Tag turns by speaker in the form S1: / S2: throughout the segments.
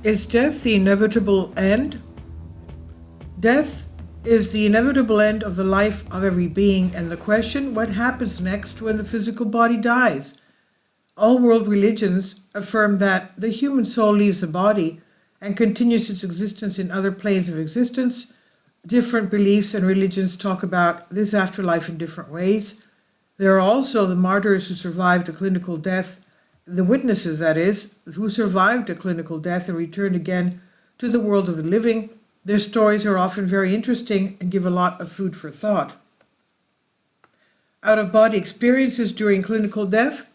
S1: Is death the inevitable end? Death is the inevitable end of the life of every being, and the question, what happens next when the physical body dies? All world religions affirm that the human soul leaves the body and continues its existence in other planes of existence. Different beliefs and religions talk about this afterlife in different ways. There are also the martyrs who survived a clinical death, the witnesses, that is, who survived a clinical death and returned again to the world of the living. Their stories are often very interesting and give a lot of food for thought. Out of body experiences during clinical death.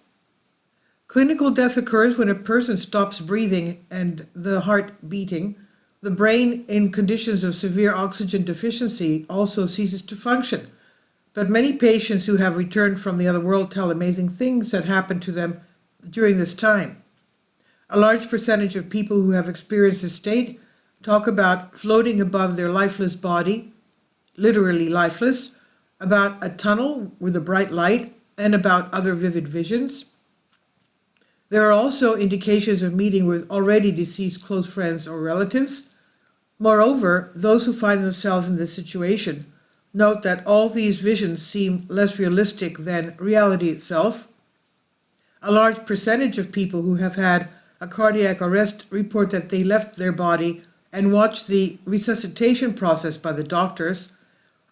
S1: Clinical death occurs when a person stops breathing and the heart beating. The brain, in conditions of severe oxygen deficiency, also ceases to function. But many patients who have returned from the other world tell amazing things that happened to them during this time. A large percentage of people who have experienced this state talk about floating above their lifeless body, literally lifeless, about a tunnel with a bright light, and about other vivid visions. There are also indications of meeting with already deceased close friends or relatives. Moreover, those who find themselves in this situation note that all these visions seem less realistic than reality itself. A large percentage of people who have had a cardiac arrest report that they left their body and watched the resuscitation process by the doctors.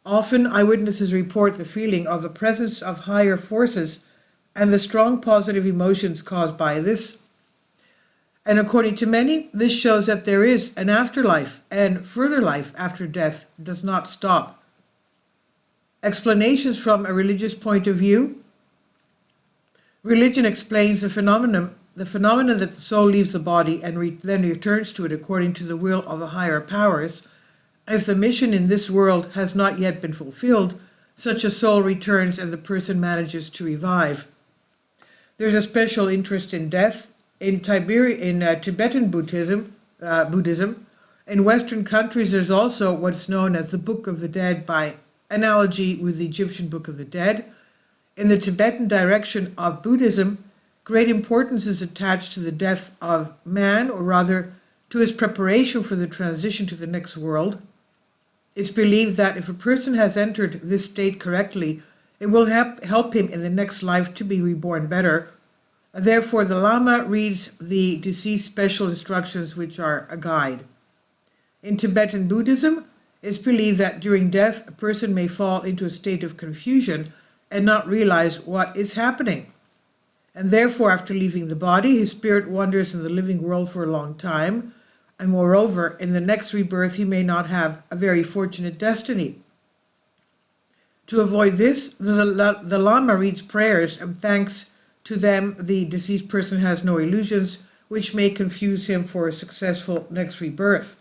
S1: Often, eyewitnesses report the feeling of the presence of higher forces and the strong positive emotions caused by this. And according to many, this shows that there is an afterlife, and further life after death does not stop. Explanations from a religious point of view. Religion explains the phenomenon that the soul leaves the body and then returns to it according to the will of the higher powers. If the mission in this world has not yet been fulfilled, such a soul returns and the person manages to revive. There's a special interest in death in Tibetan Buddhism. In Western countries, there's also what's known as the Book of the Dead, by analogy with the Egyptian Book of the Dead. In the Tibetan direction of Buddhism, great importance is attached to the death of man, or rather to his preparation for the transition to the next world. It's believed that if a person has entered this state correctly, it will help him in the next life to be reborn better. Therefore, the Lama reads the deceased special instructions, which are a guide. In Tibetan Buddhism, it's believed that during death, a person may fall into a state of confusion and not realize what is happening. And therefore, after leaving the body, his spirit wanders in the living world for a long time. And moreover, in the next rebirth, he may not have a very fortunate destiny. To avoid this, the Lama reads prayers and thanks to them the deceased person has no illusions, which may confuse him for a successful next rebirth.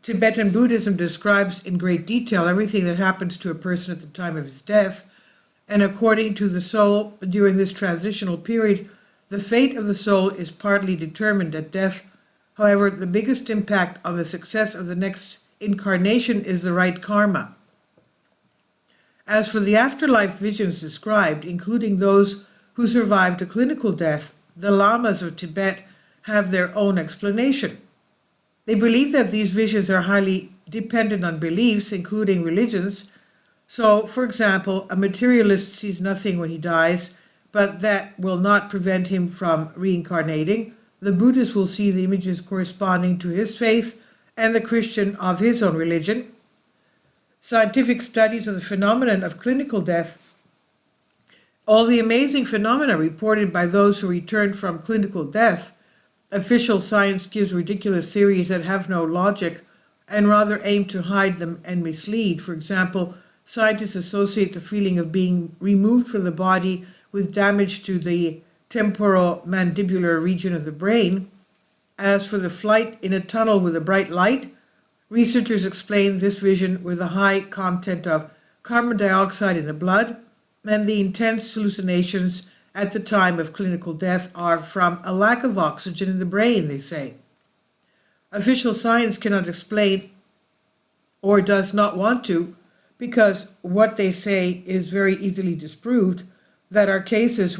S1: Tibetan Buddhism describes in great detail everything that happens to a person at the time of his death, and according to the soul during this transitional period, the fate of the soul is partly determined at death. However, the biggest impact on the success of the next incarnation is the right karma. As for the afterlife visions described, including those who survived a clinical death, the Lamas of Tibet have their own explanation. They believe that these visions are highly dependent on beliefs, including religions. So, for example, a materialist sees nothing when he dies, but that will not prevent him from reincarnating. The Buddhist will see the images corresponding to his faith, and the Christian of his own religion. Scientific studies of the phenomenon of clinical death. All the amazing phenomena reported by those who return from clinical death. Official science gives ridiculous theories that have no logic and rather aim to hide them and mislead. For example, scientists associate the feeling of being removed from the body with damage to the temporomandibular region of the brain. As for the flight in a tunnel with a bright light, researchers explain this vision with a high content of carbon dioxide in the blood, and the intense hallucinations at the time of clinical death are from a lack of oxygen in the brain, they say. Official science cannot explain, or does not want to, because what they say is very easily disproved, that there are cases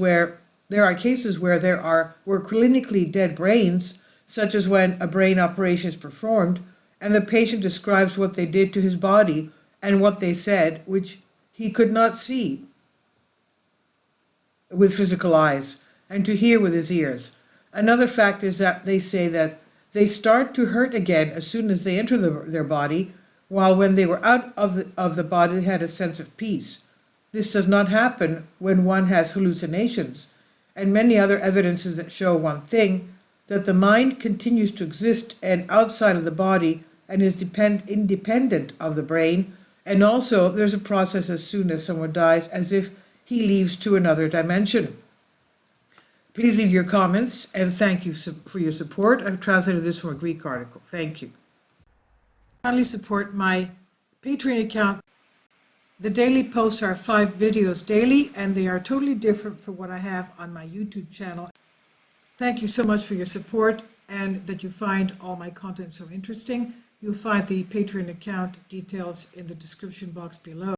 S1: where there were clinically dead brains, such as when a brain operation is performed and the patient describes what they did to his body and what they said, which he could not see with physical eyes and to hear with his ears. Another fact is that they say that they start to hurt again as soon as they enter their body, while when they were out of the body they had a sense of peace. This does not happen when one has hallucinations, and many other evidences that show one thing, that the mind continues to exist and outside of the body and is independent of the brain, and also there's a process as soon as someone dies, as if he leaves to another dimension. Please leave your comments, and thank you for your support. I've translated this from a Greek article. Thank you. Kindly support my Patreon account. The daily posts are 5 videos daily, and they are totally different from what I have on my YouTube channel. Thank you so much for your support and that you find all my content so interesting. You'll find the Patreon account details in the description box below.